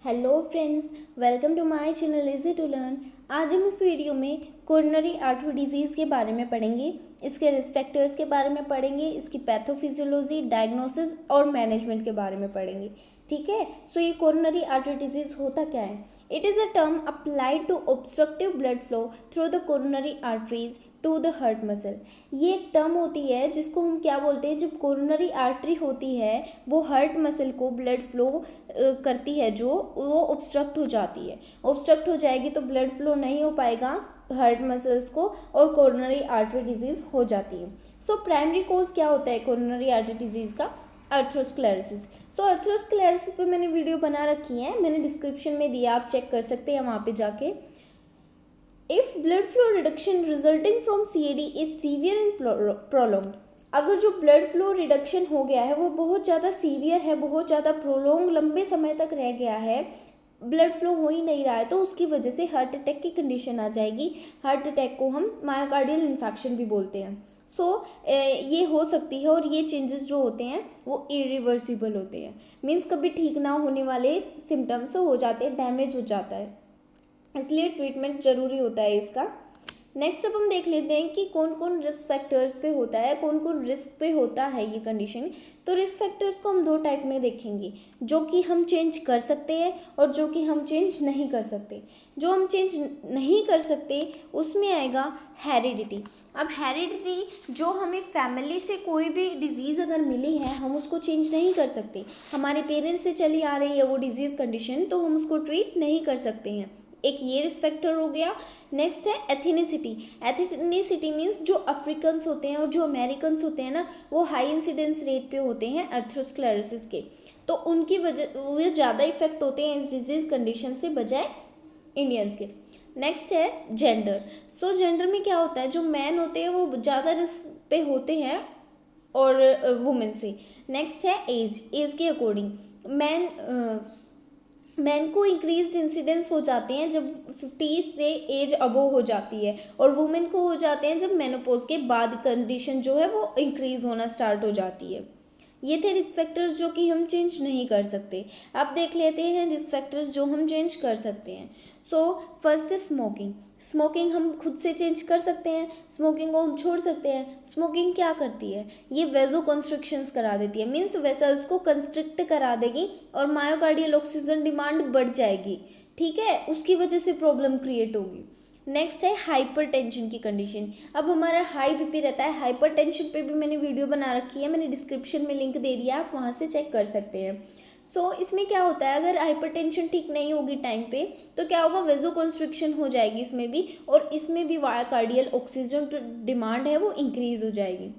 Hello friends, welcome to my channel easy to learn. आज हम इस वीडियो में कोरोनरी आर्टरी डिजीज़ के बारे में पढ़ेंगे, इसके रिस्क फैक्टर्स के बारे में पढ़ेंगे, इसकी पैथोफिजियोलॉजी, डायग्नोसिस और मैनेजमेंट के बारे में पढ़ेंगे। ठीक है, सो ये कोरोनरी आर्टरी डिजीज़ होता क्या है? It is a term applied to obstructive blood flow through the coronary arteries to the heart muscle. ये एक टर्म होती है जिसको हम क्या बोलते हैं, जब कोरोनरी आर्टरी होती है वो हार्ट मसल को ब्लड फ्लो करती है, जो वो ऑब्स्ट्रक्ट हो जाती है। ऑब्स्ट्रक्ट हो जाएगी तो ब्लड फ्लो नहीं हो पाएगा हार्ट मसल्स को और कोरोनरी आर्टरी डिजीज़ हो जाती है। सो प्राइमरी कोज क्या होता है कोरोनरी आर्टरी डिजीज़ का? अर्थरोस्क्लेरोसिस। सो अर्थरोस्क्लेरोसिस पे मैंने वीडियो बना रखी है, मैंने डिस्क्रिप्शन में दिया, आप चेक कर सकते हैं वहाँ पे जाके। If blood flow reduction resulting from CAD is severe and prolonged, अगर जो ब्लड फ्लो रिडक्शन हो गया है वो बहुत ज़्यादा सीवियर है, बहुत ज़्यादा प्रोलॉन्ग लंबे समय तक रह गया है, ब्लड फ्लो हो ही नहीं रहा है, तो उसकी वजह से हार्ट अटैक की कंडीशन आ जाएगी। हार्ट अटैक को हम मायोकार्डियल इन्फेक्शन भी बोलते हैं। ये हो सकती है और ये चेंजेस जो होते हैं वो इरिवर्सिबल होते हैं, मीन्स कभी ठीक ना होने वाले सिम्टम्स हो जाते हैं, डैमेज हो जाता है, इसलिए ट्रीटमेंट ज़रूरी होता है इसका। नेक्स्ट अब हम देख लेते हैं कि कौन कौन रिस्क फैक्टर्स पे होता है, कौन कौन रिस्क पे होता है ये कंडीशन। तो रिस्क फैक्टर्स को हम दो टाइप में देखेंगे, जो कि हम चेंज कर सकते हैं और जो कि हम चेंज नहीं कर सकते। जो हम चेंज नहीं कर सकते उसमें आएगा हेरिडिटी। अब हेरिडिटी, जो हमें फैमिली से कोई भी डिजीज़ अगर मिली है हम उसको चेंज नहीं कर सकते, हमारे पेरेंट्स से चली आ रही है वो डिजीज़ कंडीशन, तो हम उसको ट्रीट नहीं कर सकते हैं। एक ये रिस्क फैक्टर हो गया। नेक्स्ट है एथिनिसिटी। एथिनिसिटी मीन्स जो अफ्रीकन्स होते हैं और जो अमेरिकन्स होते हैं ना, वो हाई इंसिडेंस रेट पे होते हैं अर्थरोस्क्लेरोसिस के, तो उनकी वजह वो ज़्यादा इफेक्ट होते हैं इस डिजीज़ कंडीशन से बजाय इंडियंस के। नेक्स्ट है जेंडर। सो जेंडर में क्या होता है, जो मैन होते हैं वो ज़्यादा रिस्क पे होते हैं और वुमेन से। नेक्स्ट है एज के अकॉर्डिंग मैन को इंक्रीज इंसिडेंस हो जाते हैं जब 50 से एज अबोव हो जाती है, और वुमेन को हो जाते हैं जब मेनोपॉज के बाद कंडीशन जो है वो इंक्रीज होना स्टार्ट हो जाती है। ये थे रिस्क फैक्टर्स जो कि हम चेंज नहीं कर सकते। अब देख लेते हैं रिस्क फैक्टर्स जो हम चेंज कर सकते हैं। फर्स्ट है स्मोकिंग। स्मोकिंग हम खुद से चेंज कर सकते हैं, स्मोकिंग को हम छोड़ सकते हैं। स्मोकिंग क्या करती है, ये वेजो कंस्ट्रिक्शंस करा देती है, मीन्स वेसल्स को कंस्ट्रिक्ट करा देगी और मायोकार्डियल ऑक्सीजन डिमांड बढ़ जाएगी। ठीक है, उसकी वजह से प्रॉब्लम क्रिएट होगी। नेक्स्ट है हाइपरटेंशन की कंडीशन। अब हमारा हाई बीपी रहता है, हाइपरटेंशन पे भी मैंने वीडियो बना रखी है, मैंने डिस्क्रिप्शन में लिंक दे दिया, आप वहाँ से चेक कर सकते हैं। इसमें क्या होता है, अगर हाइपरटेंशन ठीक नहीं होगी टाइम पे तो क्या होगा, वेजो कंस्ट्रिक्शन हो जाएगी इसमें भी, और इसमें भी मायोकार्डियल ऑक्सीजन डिमांड है वो इंक्रीज हो जाएगी।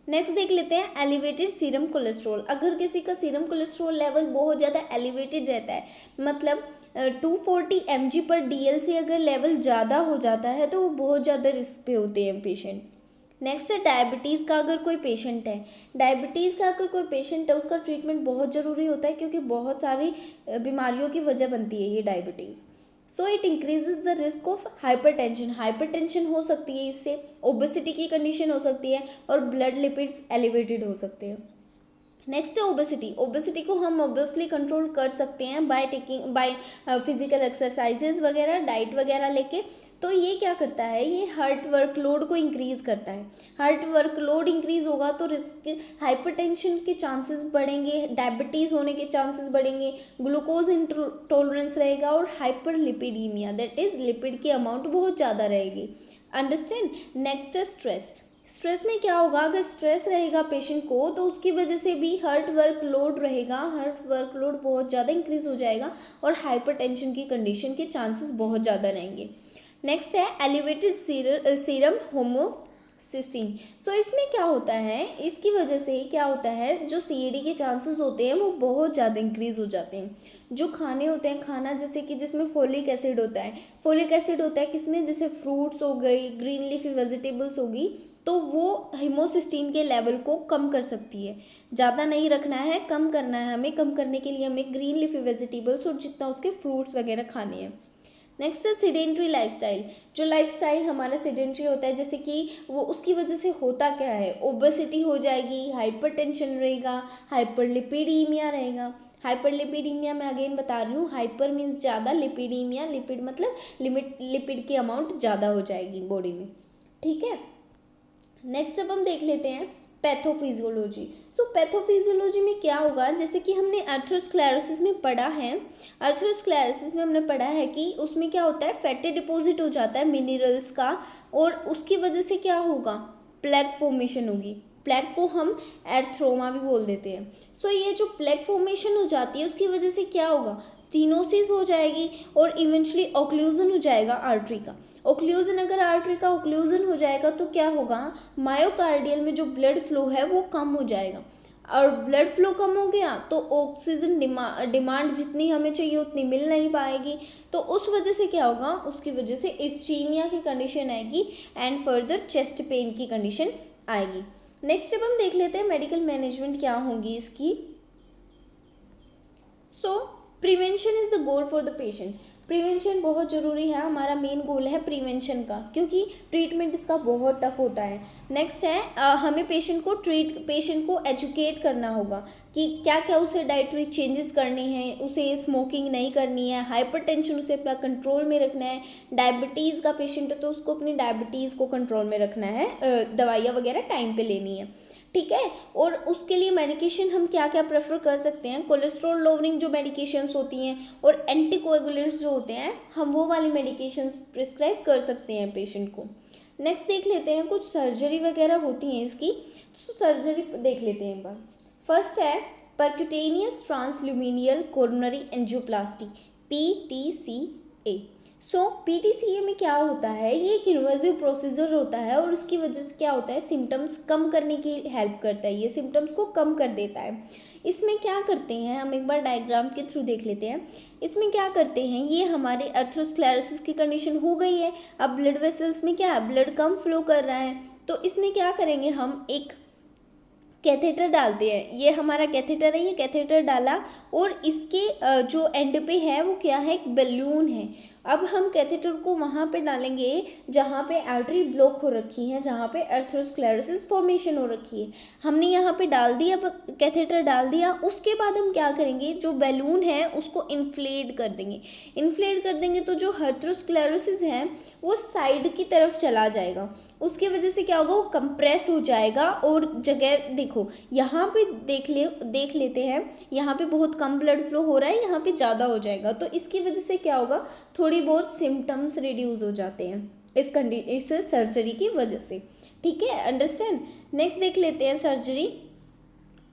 नेक्स्ट देख लेते हैं एलिवेटेड सीरम कोलेस्ट्रॉल। अगर किसी का सीरम कोलेस्ट्रॉल लेवल बहुत ज़्यादा एलिवेटेड रहता है, मतलब 240 mg/dl से अगर लेवल ज़्यादा हो जाता है तो वो बहुत ज़्यादा रिस्क पे होते हैं पेशेंट। नेक्स्ट है डायबिटीज़ का अगर कोई पेशेंट है, उसका ट्रीटमेंट बहुत ज़रूरी होता है, क्योंकि बहुत सारी बीमारियों की वजह बनती है ये diabetes. It increases the risk of hypertension हो सकती है इससे, ओबेसिटी की कंडीशन हो सकती है और ब्लड लिपिड्स एलिवेटेड हो सकते हैं। नेक्स्ट है ओबेसिटी को हम ऑब्वियसली कंट्रोल कर सकते हैं बाय फिजिकल एक्सरसाइजेज वगैरह, डाइट वगैरह लेके। तो ये क्या करता है, ये हार्ट वर्कलोड को इंक्रीज़ करता है। हार्ट वर्कलोड इंक्रीज़ होगा तो रिस्क हाइपरटेंशन के चांसेस बढ़ेंगे, डायबिटीज़ होने के चांसेस बढ़ेंगे, ग्लूकोज इंटॉलरेंस रहेगा और हाइपरलिपिडीमिया, दैट इज़ लिपिड की अमाउंट बहुत ज़्यादा रहेगी। अंडरस्टैंड। नेक्स्ट है स्ट्रेस में क्या होगा, अगर स्ट्रेस रहेगा पेशेंट को तो उसकी वजह से भी हार्ट वर्कलोड रहेगा, हार्ट वर्कलोड बहुत ज़्यादा इंक्रीज हो जाएगा और हाइपरटेंशन की कंडीशन के चांसेस बहुत ज़्यादा रहेंगे। नेक्स्ट है एलिवेटेड सीरम होमोसिस्टीन। इसमें क्या होता है, इसकी वजह से क्या होता है, जो CAD के चांसेस होते हैं वो बहुत ज़्यादा इंक्रीज हो जाते हैं। जो खाने होते हैं, खाना जैसे कि जिसमें फोलिक एसिड होता है किसमें, जैसे फ्रूट्स हो गई, ग्रीन लीफी वेजिटेबल्स होगी, तो वो हिमोसिस्टीन के लेवल को कम कर सकती है। ज़्यादा नहीं रखना है, कम करना है हमें, कम करने के लिए हमें ग्रीन लीफी वेजिटेबल्स और जितना उसके फ्रूट्स वगैरह खाने हैं। नेक्स्ट है सीडेंट्री लाइफस्टाइल। जो लाइफस्टाइल हमारा सीडेंट्री होता है, जैसे कि वो उसकी वजह से होता क्या है, ओबेसिटी हो जाएगी, हाइपरटेंशन रहेगा, हाइपरलिपिडीमिया रहेगा। हाइपरलिपिडीमिया मैं अगेन बता रही हूँ, हाइपर मीन्स ज़्यादा, लिपिडीमिया लिपिड मतलब लिपिड की अमाउंट ज़्यादा हो जाएगी बॉडी में, ठीक है। नेक्स्ट अब हम देख लेते हैं पैथोफिजियोलॉजी। सो पैथोफिजियोलॉजी में क्या होगा, जैसे कि हमने एथेरोस्क्लेरोसिस में पढ़ा है, एथेरोस्क्लेरोसिस में हमने पढ़ा है कि उसमें क्या होता है, फैटी डिपॉजिट हो जाता है मिनरल्स का, और उसकी वजह से क्या होगा, प्लेग फॉर्मेशन होगी। प्लेग को हम एर्थ्रोमा भी बोल देते हैं। सो ये जो प्लेग फॉर्मेशन हो जाती है उसकी वजह से क्या होगा, स्टीनोसिस हो जाएगी और इवेंचुअली ऑक्लूजन हो जाएगा आर्टरी का। ऑक्लूजन, अगर आर्टरी का ऑक्लूजन हो जाएगा तो क्या होगा, मायोकार्डियल में जो ब्लड फ्लो है वो कम हो जाएगा, और ब्लड फ्लो कम हो गया तो ऑक्सीजन डिमांड जितनी हमें चाहिए उतनी मिल नहीं पाएगी, तो उस वजह से क्या होगा, उसकी वजह से इस्चीमिया की कंडीशन आएगी एंड फर्दर चेस्ट पेन की कंडीशन आएगी। नेक्स्ट अब हम देख लेते हैं मेडिकल मैनेजमेंट क्या होंगी इसकी। सो prevention is the goal for the patient. Prevention बहुत ज़रूरी है, हमारा मेन गोल है प्रिवेंशन का, क्योंकि ट्रीटमेंट इसका बहुत टफ होता है। नेक्स्ट है हमें पेशेंट को एजुकेट करना होगा कि क्या क्या उसे डाइटरी चेंजेस करनी है, उसे स्मोकिंग नहीं करनी है, हाइपरटेंशन उसे अपना कंट्रोल में रखना है, डायबिटीज़ का पेशेंट है तो उसको अपनी डायबिटीज़ को कंट्रोल में रखना है, दवाइयाँ वगैरह टाइम पे लेनी है, ठीक है। और उसके लिए मेडिकेशन हम क्या क्या प्रेफर कर सकते हैं, कोलेस्ट्रॉल लोवरिंग जो मेडिकेशंस होती हैं और एंटीकोएगुलेंट्स जो होते हैं, हम वो वाली मेडिकेशंस प्रिस्क्राइब कर सकते हैं पेशेंट को। नेक्स्ट देख लेते हैं, कुछ सर्जरी वगैरह होती हैं इसकी, तो सर्जरी देख लेते हैं एक बार। फर्स्ट है परक्यूटेनियस ट्रांसल्यूमिनियल कोरोनरी एंजियोप्लास्टी, PTCA। सो PTCA में क्या होता है, ये एक इन्वेजिव प्रोसीजर होता है और उसकी वजह से क्या होता है, सिम्टम्स कम करने की हेल्प करता है, ये सिम्टम्स को कम कर देता है। इसमें क्या करते हैं, हम एक बार डायग्राम के थ्रू देख लेते हैं। इसमें क्या करते हैं, ये हमारे एथेरोस्क्लेरोसिस की कंडीशन हो गई है, अब ब्लड वेसल्स में क्या है, ब्लड कम फ्लो कर रहा है, तो इसमें क्या करेंगे, हम एक कैथेटर डालते हैं। ये हमारा कैथेटर है, ये कैथेटर डाला और इसके जो एंड पे है वो क्या है, एक बैलून है। अब हम कैथेटर को वहाँ पे डालेंगे जहाँ पे आर्टरी ब्लॉक हो रखी है, जहाँ पे एथेरोस्क्लेरोसिस फॉर्मेशन हो रखी है, हमने यहाँ पे डाल दिया, कैथेटर डाल दिया। उसके बाद हम क्या करेंगे, जो बैलून है उसको इन्फ्लेट कर देंगे। इन्फ्लेट कर देंगे तो जो एथेरोस्क्लेरोसिस है वो साइड की तरफ चला जाएगा, उसकी वजह से क्या होगा, वो कंप्रेस हो जाएगा। और जगह देखो, यहाँ पे देख लेते हैं, यहाँ पे बहुत कम ब्लड फ्लो हो रहा है, यहाँ पे ज़्यादा हो जाएगा, तो इसकी वजह से क्या होगा, थोड़ी बहुत सिम्टम्स रिड्यूस हो जाते हैं इस सर्जरी की वजह से, ठीक है, अंडरस्टैंड। नेक्स्ट देख लेते हैं सर्जरी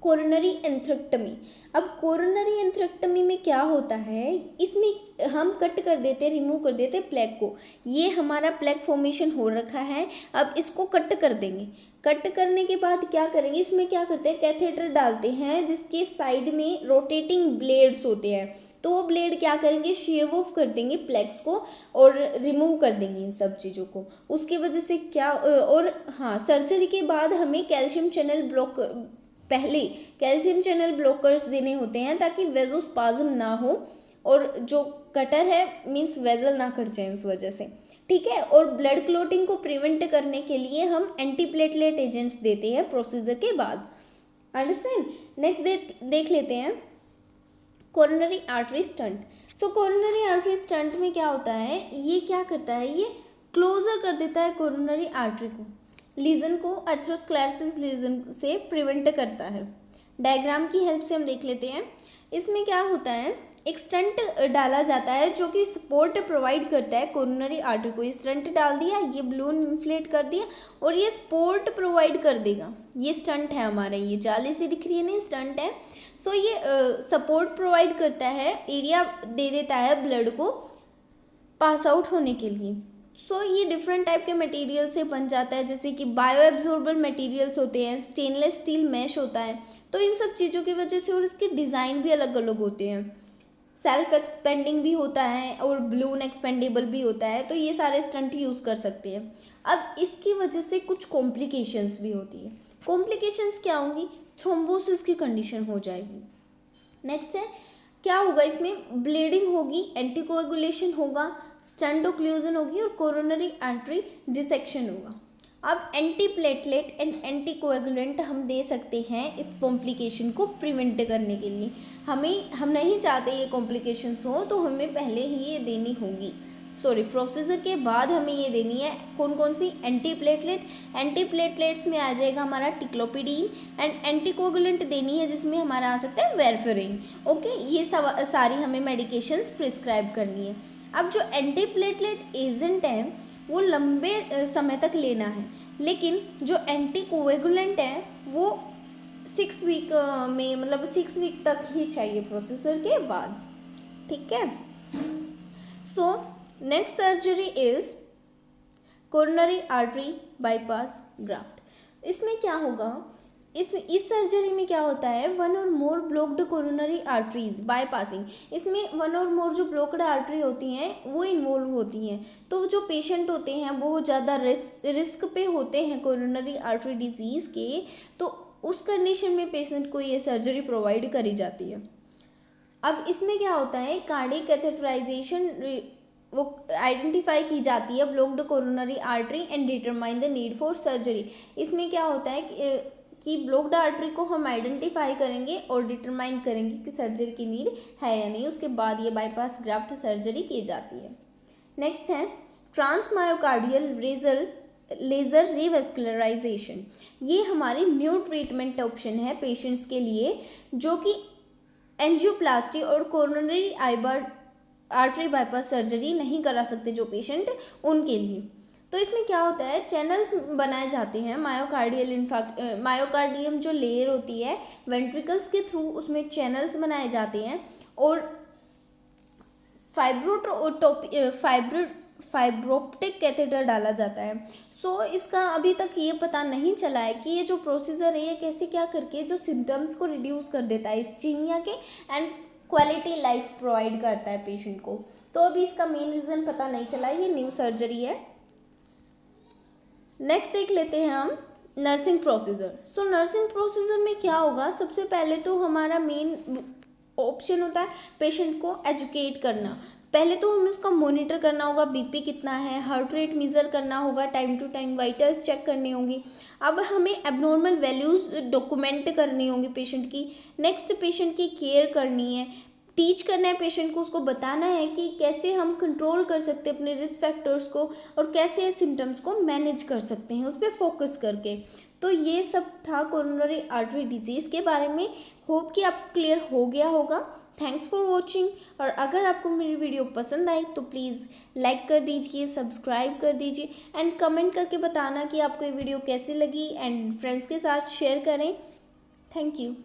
कोरोनरी एंथ्रेक्टमी। अब कोरोनरी एंथ्रेक्टमी में क्या होता है, इसमें हम कट कर देते हैं, रिमूव कर देते हैं प्लेग को। ये हमारा प्लेग फॉर्मेशन हो रखा है, अब इसको कट कर देंगे। कट करने के बाद क्या करेंगे, इसमें क्या करते हैं, कैथेटर डालते हैं जिसके साइड में रोटेटिंग ब्लेड्स होते हैं, तो वो ब्लेड क्या करेंगे, शेव ऑफ कर देंगे प्लेग्स को और रिमूव कर देंगे इन सब चीज़ों को। उसकी वजह से क्या, और हाँ, सर्जरी के बाद हमें कैल्शियम चैनल ब्लॉकर्स देने होते हैं ताकि वेजोस्पाज्म ना हो और जो कटर है मीन्स वेजल ना कट जाए उस वजह से, ठीक है। और ब्लड क्लोटिंग को प्रिवेंट करने के लिए हम एंटीप्लेटलेट एजेंट्स देते हैं प्रोसीजर के बाद, अंडरस्टैंड। नेक्स्ट देख लेते हैं कोरोनरी आर्टरी स्टंट। सो कोरोनरी आर्टरी स्टंट में क्या होता है, ये क्या करता है, ये क्लोजर कर देता है कोरोनरी आर्टरी को, लीजन को, एथेरोस्क्लेरोसिस लीजन से प्रिवेंट करता है। डायग्राम की हेल्प से हम देख लेते हैं। इसमें क्या होता है, एक स्टंट डाला जाता है जो कि सपोर्ट प्रोवाइड करता है कोरोनरी आर्टरी को। ये स्टंट डाल दिया, ये बलून इन्फ्लेट कर दिया और ये सपोर्ट प्रोवाइड कर देगा। ये स्टंट है हमारा, ये जाली से दिख रही है ना, स्टंट है। सो ये सपोर्ट प्रोवाइड करता है, एरिया दे देता है ब्लड को पास आउट होने के लिए। सो ये डिफरेंट टाइप के मटेरियल से बन जाता है, जैसे कि बायो एब्जॉर्बल मटेरियल्स होते हैं, स्टेनलेस स्टील मैश होता है, तो इन सब चीज़ों की वजह से, और इसके डिज़ाइन भी अलग अलग होते हैं, सेल्फ एक्सपेंडिंग भी होता है और बलून एक्सपेंडेबल भी होता है, तो ये सारे स्टंट यूज़ कर सकते हैं। अब इसकी वजह से कुछ कॉम्प्लिकेशंस भी होती है। कॉम्प्लिकेशंस क्या होंगी, थ्रोम्बोसिस की कंडीशन हो जाएगी। नेक्स्ट है क्या होगा, इसमें ब्लीडिंग होगी, एंटीकोएगुलेशन होगा, स्टंट ओक्लूजन होगी और कोरोनरी आर्टरी डिसेक्शन होगा। अब anti platelet and anti coagulant हम दे सकते हैं इस कॉम्प्लिकेशन को प्रिवेंट करने के लिए। हम नहीं चाहते ये कॉम्प्लिकेशंस हो, तो हमें पहले ही ये देनी होगी, प्रोसीजर के बाद हमें ये देनी है। कौन कौन सी? एंटी प्लेटलेट्स में आ जाएगा हमारा टिक्लोपिडीन, एंड एंटी कोएगुलेंट देनी है जिसमें हमारा आ सकता है वेरफेरिन। ओके, ये सारी हमें मेडिकेशंस प्रिस्क्राइब करनी है। अब जो एंटी प्लेटलेट एजेंट है वो लंबे समय तक लेना है, लेकिन जो एंटी कोएगुलेंट है वो 6 वीक में, मतलब 6 वीक तक ही चाहिए प्रोसीजर के बाद। ठीक है। So next surgery is coronary artery bypass graft. इसमें क्या होगा? इस सर्जरी में क्या होता है? 1 और मोर ब्लॉक्ड कोरोनरी आर्टरीज बाईपासिंग। इसमें 1 और मोर जो ब्लॉक्ड आर्टरी होती हैं वो इन्वॉल्व होती हैं। तो जो पेशेंट होते हैं बहुत ज़्यादा रिस्क पे होते हैं कोरोनरी आर्टरी डिजीज़ के, तो उस कंडीशन में पेशेंट को ये सर्जरी प्रोवाइड करी जाती है। अब इसमें क्या होता है? कार्डियक कैथेटराइजेशन वो आइडेंटिफाई की जाती है blocked coronary artery and determine the need for surgery. इसमें क्या होता है कि ब्लॉक्ड आर्टरी को हम आइडेंटिफाई करेंगे और डिटरमाइन करेंगे कि सर्जरी की नीड है या नहीं। उसके बाद ये बाईपास ग्राफ्ट सर्जरी की जाती है। नेक्स्ट है ट्रांसमायोकार्डियल लेज़र रिवेस्कुलराइजेशन। ये हमारी न्यू ट्रीटमेंट ऑप्शन है पेशेंट्स के लिए जो कि एंजियोप्लास्टी और कोरोनरी आर्टरी बाईपास सर्जरी नहीं करा सकते जो पेशेंट, उनके लिए। तो इसमें क्या होता है? चैनल्स बनाए जाते हैं मायोकार्डियम जो लेयर होती है वेंट्रिकल्स के थ्रू, उसमें चैनल्स बनाए जाते हैं और फाइब्रोप्टिक कैथेटर डाला जाता है। इसका अभी तक ये पता नहीं चला है कि ये जो प्रोसीजर है ये कैसे क्या करके जो सिम्टम्स को रिड्यूस कर देता है इस्चीमिया के, एंड क्वालिटी लाइफ प्रोवाइड करता है पेशेंट को। तो अभी इसका मेन रीज़न पता नहीं चला है, ये न्यू सर्जरी है। नेक्स्ट देख लेते हैं हम नर्सिंग प्रोसीजर। नर्सिंग प्रोसीजर में क्या होगा? सबसे पहले तो हमारा मेन ऑप्शन होता है पेशेंट को एजुकेट करना। पहले तो हमें उसका मॉनिटर करना होगा, बीपी कितना है, हार्ट रेट मेज़र करना होगा, time to time vitals check करनी होंगी। अब हमें एबनॉर्मल वैल्यूज़ डॉक्यूमेंट करनी होंगी पेशेंट की। नेक्स्ट पेशेंट की केयर करनी है, टीच करना है पेशेंट को, उसको बताना है कि कैसे हम कंट्रोल कर सकते हैं अपने रिस्क फैक्टर्स को और कैसे सिम्टम्स को मैनेज कर सकते हैं, उस पर फोकस करके। तो ये सब था कोरोनरी आर्टरी डिजीज़ के बारे में। होप कि आपको क्लियर हो गया होगा। Thanks for watching. और अगर आपको मेरी वीडियो पसंद आई तो प्लीज़ लाइक कर दीजिए, सब्सक्राइब कर दीजिए एंड कमेंट करके बताना कि आपको ये वीडियो कैसी लगी, एंड फ्रेंड्स के साथ शेयर करें। Thank you.